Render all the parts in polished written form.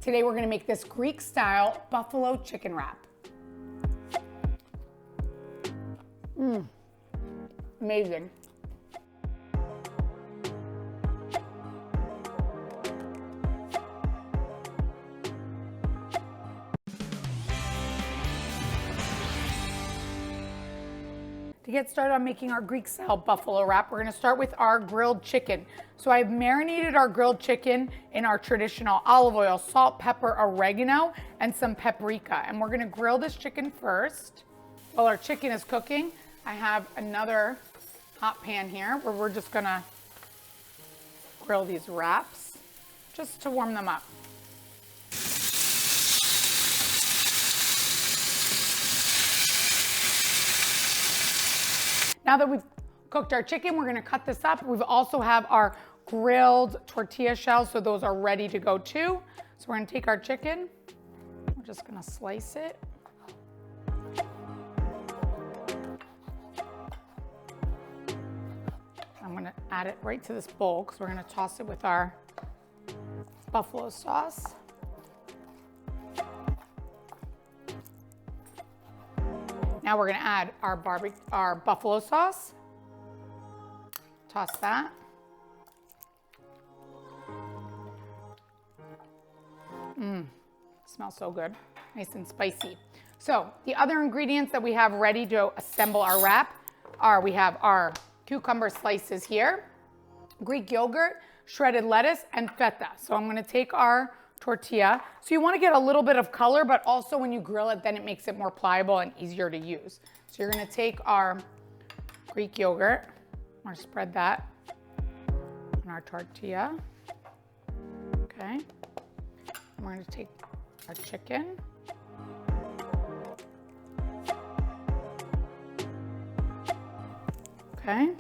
Today we're gonna make this Greek-style buffalo chicken wrap. Amazing. To get started on making our Greek-style buffalo wrap, we're gonna start with our grilled chicken. So I've marinated our grilled chicken in our traditional olive oil, salt, pepper, oregano, and some paprika. And we're gonna grill this chicken first. While our chicken is cooking, I have another hot pan here where we're just gonna grill these wraps just to warm them up. Now that we've cooked our chicken, we're gonna cut this up. We also have our grilled tortilla shells, so those are ready to go too. So we're gonna take our chicken, we're just gonna slice it. I'm gonna add it right to this bowl because we're gonna toss it with our buffalo sauce. Now we're gonna add our buffalo sauce. Toss that. Smells so good, nice and spicy. So the other ingredients that we have ready to assemble our wrap are, we have our cucumber slices here, Greek yogurt, shredded lettuce, and feta. So I'm gonna take our tortilla. So you wanna get a little bit of color, but also when you grill it, then it makes it more pliable and easier to use. So you're gonna take our Greek yogurt, I'm gonna spread that on our tortilla, okay. And we're gonna take our chicken. Okay.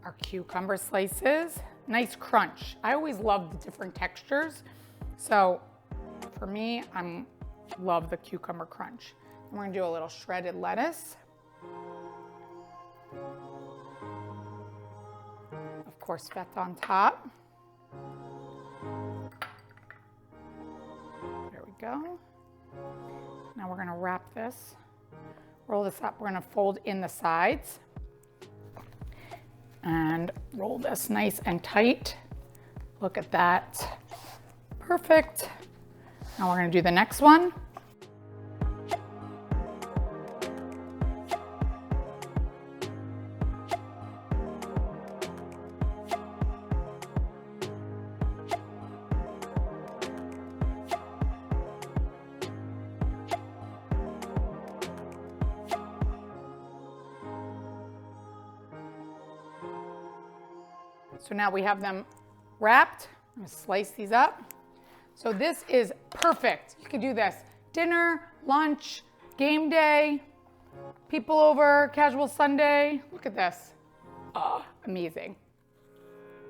Our cucumber slices, nice crunch. I always love the different textures. So for me, I love the cucumber crunch. And we're gonna do a little shredded lettuce. Of course, feta on top. There we go. Now we're gonna wrap this, roll this up. We're gonna fold in the sides and roll this nice and tight. Look at that. Perfect. Now we're gonna do the next one. So now we have them wrapped. I'm gonna slice these up. So this is perfect. You could do this dinner, lunch, game day, people over, casual Sunday. Look at this. Oh, amazing.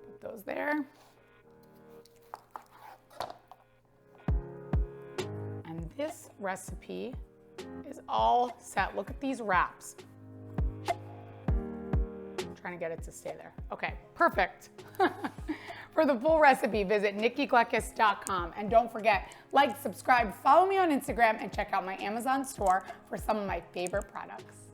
Put those there. And this recipe is all set. Look at these wraps. Trying to get it to stay there. Okay, perfect. For the full recipe, visit nikkiglekis.com. And don't forget, like, subscribe, follow me on Instagram, and check out my Amazon store for some of my favorite products.